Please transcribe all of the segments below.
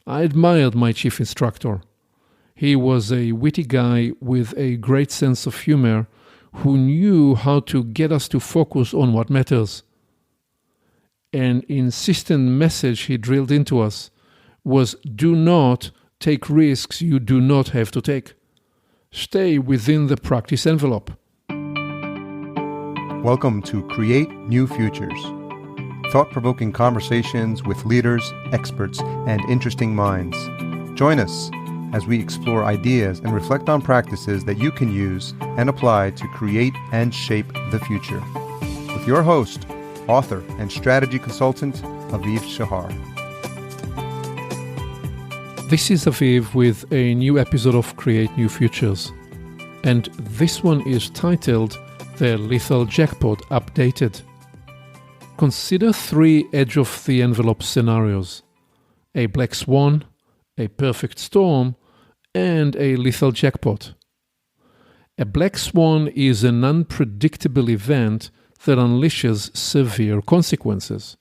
I admired my chief instructor. He was a witty guy with a great sense of humor who knew how to get us to focus on what matters. An insistent message he drilled into us was, do not take risks you do not have to take. Stay within the practice envelope. Welcome to Create New Futures. Thought-provoking conversations with leaders, experts, and interesting minds. Join us as we explore ideas and reflect on practices that you can use and apply to create and shape the future. With your host, author, and strategy consultant, Aviv Shahar. This is Aviv with a new episode of Create New Futures. And this one is titled The Lethal Jackpot Updated. Consider 3 edge-of-the-envelope scenarios: a Black Swan, a perfect storm, and a lethal jackpot. A Black Swan is an unpredictable event that unleashes severe consequences.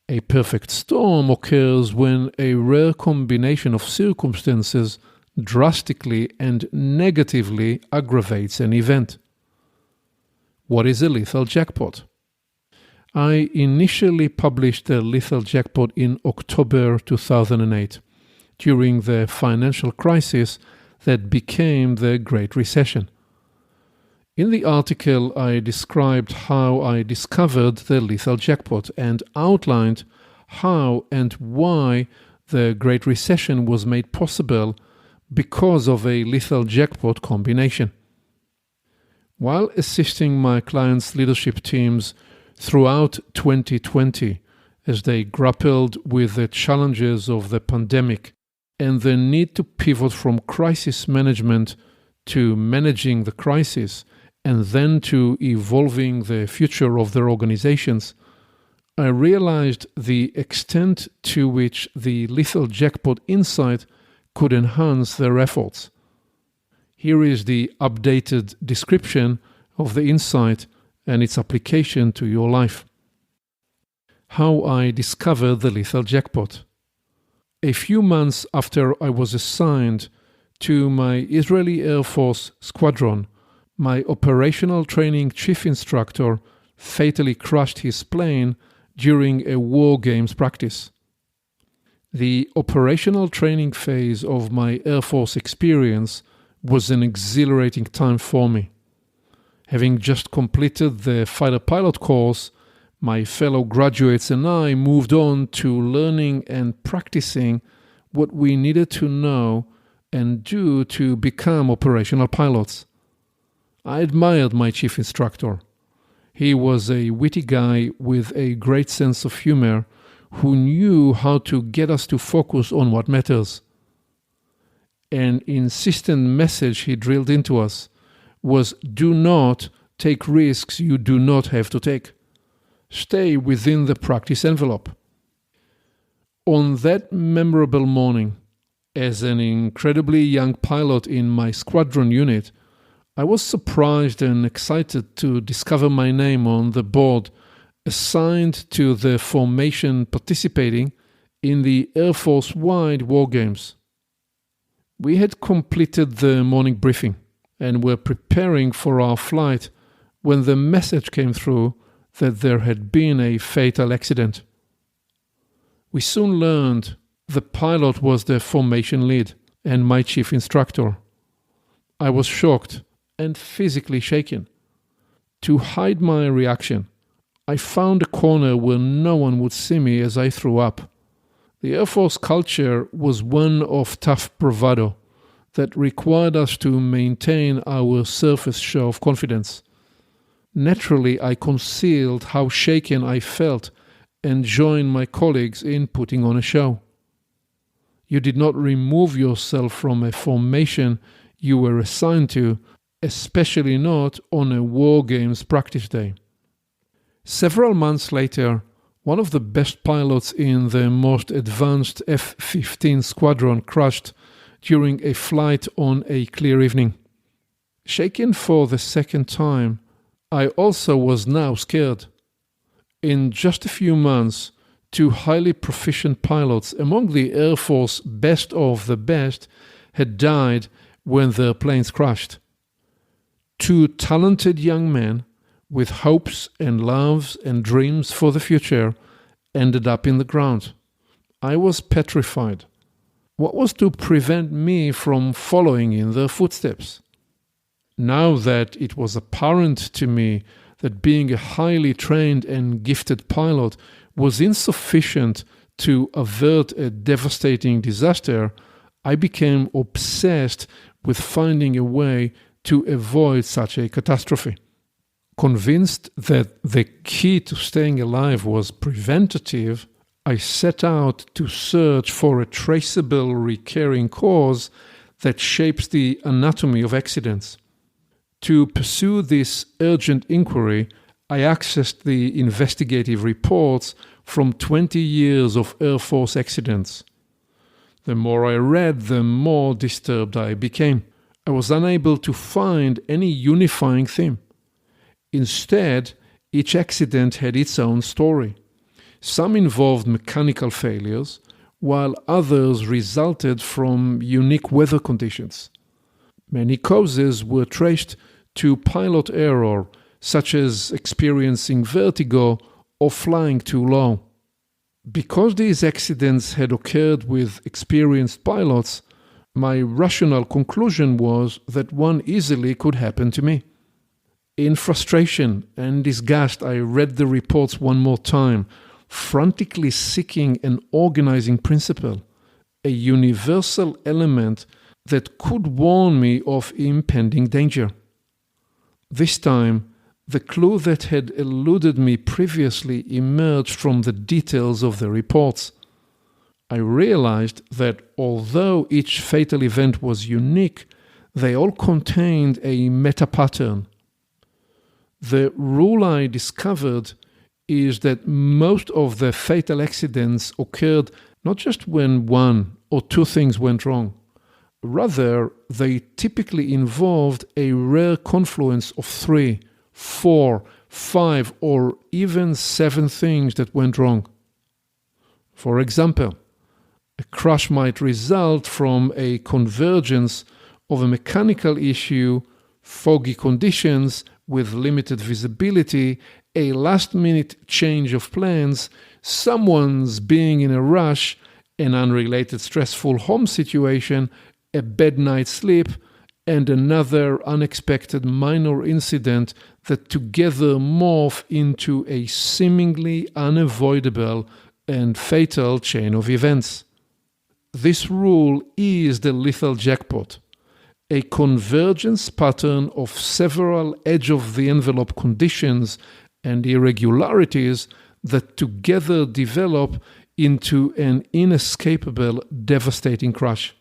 A perfect storm occurs when a rare combination of circumstances drastically and negatively aggravates an event. What is a lethal jackpot? I initially published the Lethal Jackpot in October 2008, during the financial crisis that became the Great Recession. In the article, I described how I discovered the lethal jackpot and outlined how and why the Great Recession was made possible because of a lethal jackpot combination. While assisting my clients' leadership teams throughout 2020 as they grappled with the challenges of the pandemic and the need to pivot from crisis management to managing the crisis and then to evolving the future of their organizations, I realized the extent to which the lethal jackpot insight could enhance their efforts. Here is the updated description of the insight and its application to your life. How I discovered the lethal jackpot. A few months after I was assigned to my Israeli Air Force squadron, my operational training chief instructor fatally crashed his plane during a war games practice. The operational training phase of my Air Force experience was an exhilarating time for me. Having just completed the fighter pilot course, my fellow graduates and I moved on to learning and practicing what we needed to know and do to become operational pilots. I admired my chief instructor. He was a witty guy with a great sense of humor who knew how to get us to focus on what matters. An insistent message he drilled into us was, do not take risks you do not have to take. Stay within the practice envelope. On that memorable morning, as an incredibly young pilot in my squadron unit, I was surprised and excited to discover my name on the board assigned to the formation participating in the Air Force-wide war games. We had completed the morning briefing and were preparing for our flight when the message came through that there had been a fatal accident. We soon learned the pilot was the formation lead and my chief instructor. I was shocked and physically shaken. To hide my reaction, I found a corner where no one would see me as I threw up. The Air Force culture was one of tough bravado that required us to maintain our surface show of confidence. Naturally, I concealed how shaken I felt and joined my colleagues in putting on a show. You did not remove yourself from a formation you were assigned to, especially not on a war games practice day. Several months later, one of the best pilots in the most advanced F-15 squadron crashed during a flight on a clear evening. Shaken for the second time, I also was now scared. In just a few months, 2 highly proficient pilots among the Air Force best of the best had died when their planes crashed. 2 talented young men with hopes and loves and dreams for the future ended up in the ground. I was petrified. What was to prevent me from following in their footsteps? Now that it was apparent to me that being a highly trained and gifted pilot was insufficient to avert a devastating disaster, I became obsessed with finding a way to avoid such a catastrophe. Convinced that the key to staying alive was preventative, I set out to search for a traceable recurring cause that shapes the anatomy of accidents. To pursue this urgent inquiry, I accessed the investigative reports from 20 years of Air Force accidents. The more I read, the more disturbed I became. I was unable to find any unifying theme. Instead, each accident had its own story. Some involved mechanical failures, while others resulted from unique weather conditions. Many causes were traced to pilot error, such as experiencing vertigo or flying too low. Because these accidents had occurred with experienced pilots, my rational conclusion was that one easily could happen to me. In frustration and disgust, I read the reports one more time, frantically seeking an organizing principle, a universal element that could warn me of impending danger. This time, the clue that had eluded me previously emerged from the details of the reports. I realized that although each fatal event was unique, they all contained a meta-pattern. The rule I discovered is that most of the fatal accidents occurred not just when 1 or 2 things went wrong. Rather, they typically involved a rare confluence of 3, 4, 5, or even 7 things that went wrong. For example, a crash might result from a convergence of a mechanical issue, foggy conditions with limited visibility, a last-minute change of plans, someone's being in a rush, an unrelated stressful home situation, a bad night's sleep, and another unexpected minor incident that together morph into a seemingly unavoidable and fatal chain of events. This rule is the lethal jackpot, a convergence pattern of several edge-of-the-envelope conditions and irregularities that together develop into an inescapable, devastating crash.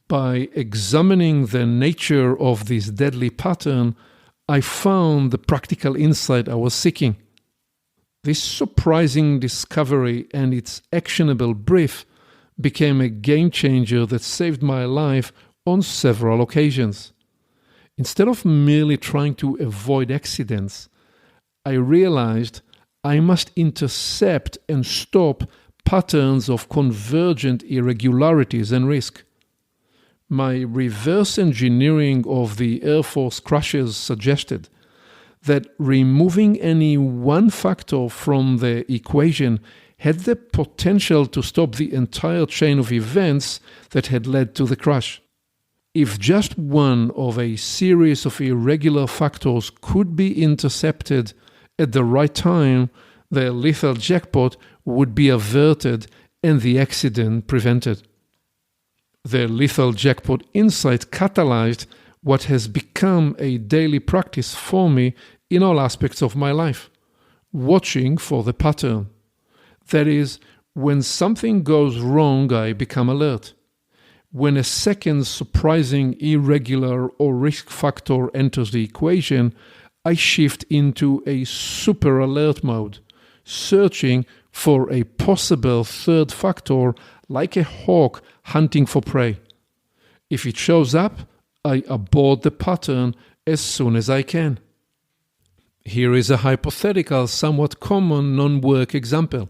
By examining the nature of this deadly pattern, I found the practical insight I was seeking. This surprising discovery and its actionable brief became a game changer that saved my life on several occasions. Instead of merely trying to avoid accidents, I realized I must intercept and stop patterns of convergent irregularities and risk. My reverse engineering of the Air Force crashes suggested that removing any one factor from the equation had the potential to stop the entire chain of events that had led to the crash. If just one of a series of irregular factors could be intercepted at the right time, the lethal jackpot would be averted and the accident prevented. The lethal jackpot insight catalyzed what has become a daily practice for me in all aspects of my life, watching for the pattern. That is, when something goes wrong, I become alert. When a second surprising irregular or risk factor enters the equation, I shift into a super alert mode, searching for a possible third factor like a hawk hunting for prey. If it shows up, I abort the pattern as soon as I can. Here is a hypothetical, somewhat common non-work example.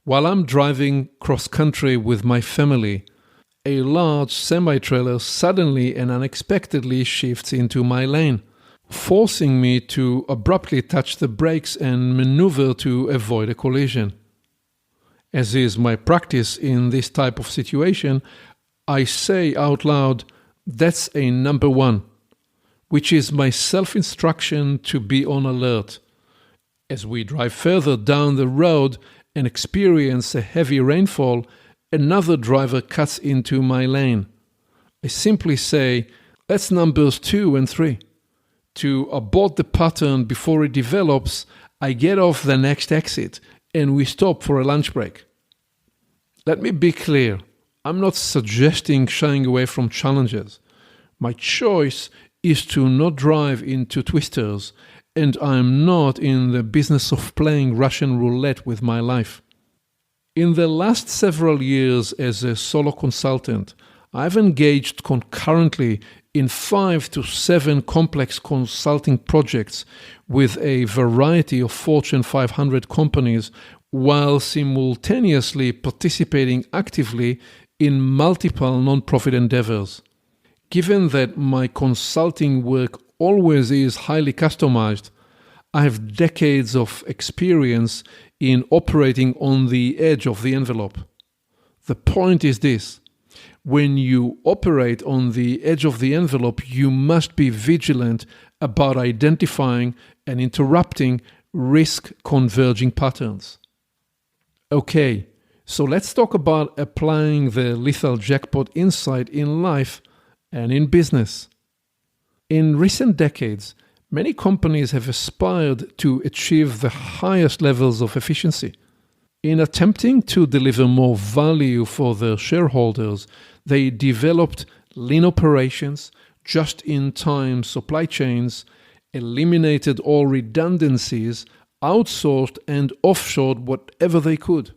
While I'm driving cross-country with my family, a large semi-trailer suddenly and unexpectedly shifts into my lane, forcing me to abruptly touch the brakes and maneuver to avoid a collision. As is my practice in this type of situation, I say out loud, "That's a number one," which is my self-instruction to be on alert. As we drive further down the road and experience a heavy rainfall, another driver cuts into my lane. I simply say, "That's numbers 2 and 3. To abort the pattern before it develops, I get off the next exit and we stop for a lunch break. Let me be clear, I'm not suggesting shying away from challenges. My choice is to not drive into twisters, and I'm not in the business of playing Russian roulette with my life. In the last several years as a solo consultant, I've engaged concurrently in 5 to 7 complex consulting projects with a variety of Fortune 500 companies while simultaneously participating actively in multiple non-profit endeavors. Given that my consulting work always is highly customized, I have decades of experience in operating on the edge of the envelope. The point is this: when you operate on the edge of the envelope, you must be vigilant about identifying and interrupting risk-converging patterns. Okay, so let's talk about applying the Lethal Jackpot insight in life and in business. In recent decades, many companies have aspired to achieve the highest levels of efficiency. In attempting to deliver more value for their shareholders, they developed lean operations, just-in-time supply chains, eliminated all redundancies, outsourced and offshored whatever they could.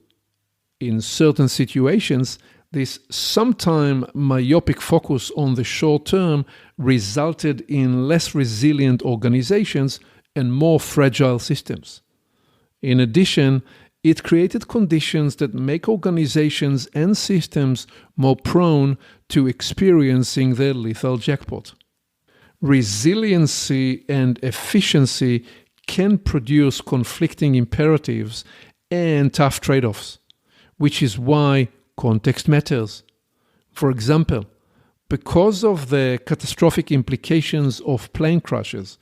In certain situations, this sometime myopic focus on the short term resulted in less resilient organizations and more fragile systems. In addition, it created conditions that make organizations and systems more prone to experiencing the lethal jackpot. Resiliency and efficiency can produce conflicting imperatives and tough trade-offs, which is why context matters. For example, because of the catastrophic implications of plane crashes,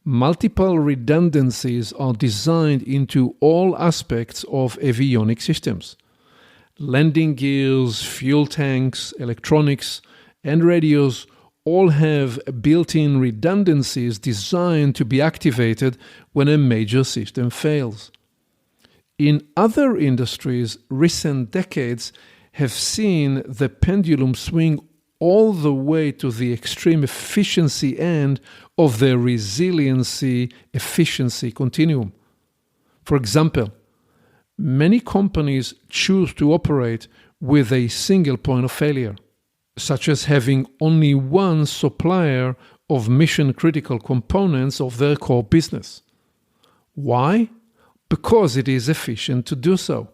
multiple redundancies are designed into all aspects of avionics systems. Landing gears, fuel tanks, electronics, and radios all have built-in redundancies designed to be activated when a major system fails. In other industries, recent decades have seen the pendulum swing all the way to the extreme efficiency end of the resiliency-efficiency continuum. For example, many companies choose to operate with a single point of failure, such as having only one supplier of mission-critical components of their core business. Why? Because it is efficient to do so.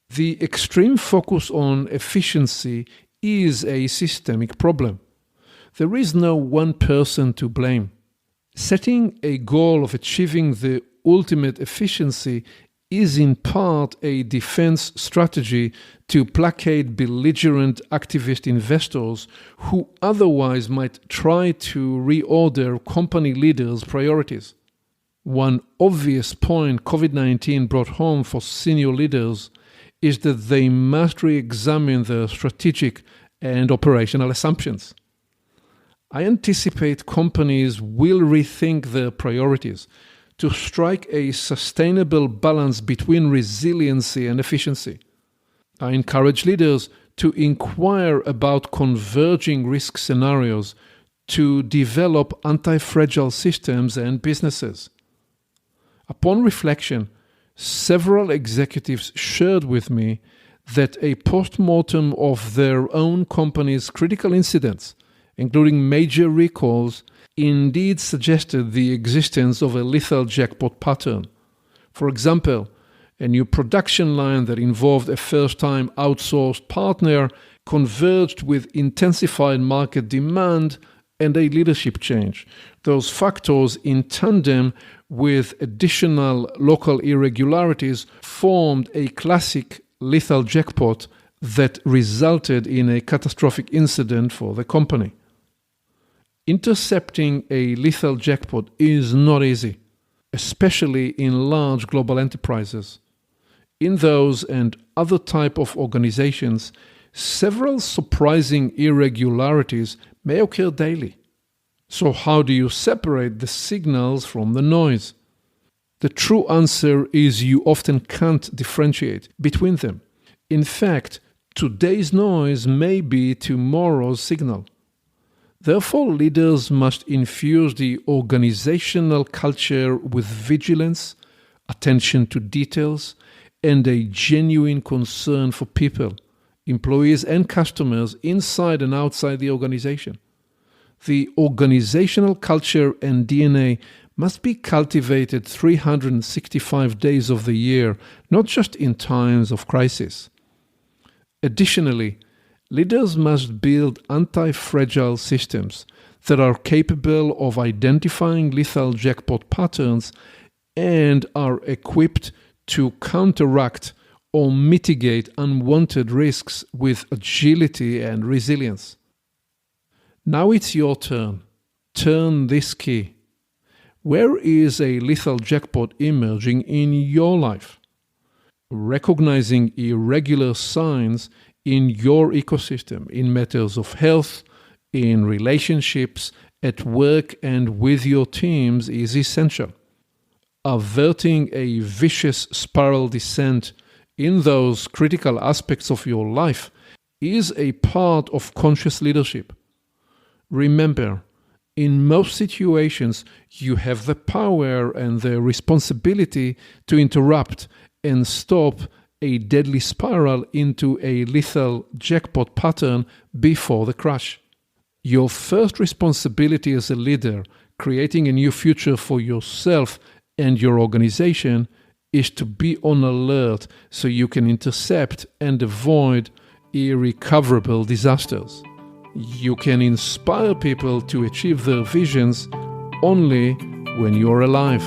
The extreme focus on efficiency is a systemic problem. There is no one person to blame. Setting a goal of achieving the ultimate efficiency is in part a defense strategy to placate belligerent activist investors who otherwise might try to reorder company leaders' priorities. One obvious point COVID-19 brought home for senior leaders is that they must re-examine their strategic and operational assumptions. I anticipate companies will rethink their priorities to strike a sustainable balance between resiliency and efficiency. I encourage leaders to inquire about converging risk scenarios to develop anti-fragile systems and businesses. Upon reflection, several executives shared with me that a post-mortem of their own company's critical incidents, including major recalls, indeed suggested the existence of a lethal jackpot pattern. For example, A new production line that involved a first-time outsourced partner converged with intensified market demand and a leadership change. Those factors, in tandem with additional local irregularities, formed a classic lethal jackpot that resulted in a catastrophic incident for the company. Intercepting a lethal jackpot is not easy, especially in large global enterprises. In those and other type of organizations, several surprising irregularities may occur daily. So how do you separate the signals from the noise? The true answer is you often can't differentiate between them. In fact, today's noise may be tomorrow's signal. Therefore, leaders must infuse the organizational culture with vigilance, attention to details, and a genuine concern for people, employees and customers inside and outside the organization. The organizational culture and DNA must be cultivated 365 days of the year, not just in times of crisis. Additionally, leaders must build anti-fragile systems that are capable of identifying lethal jackpot patterns and are equipped to counteract or mitigate unwanted risks with agility and resilience. Now it's your turn. Turn this key. Where is a lethal jackpot emerging in your life? Recognizing irregular signs in your ecosystem, in matters of health, in relationships, at work, and with your teams is essential. Averting a vicious spiral descent in those critical aspects of your life is a part of conscious leadership. Remember, in most situations, you have the power and the responsibility to interrupt and stop a deadly spiral into a lethal jackpot pattern before the crash. Your first responsibility as a leader, creating a new future for yourself and your organization, is to be on alert so you can intercept and avoid irrecoverable disasters. You can inspire people to achieve their visions only when you're alive.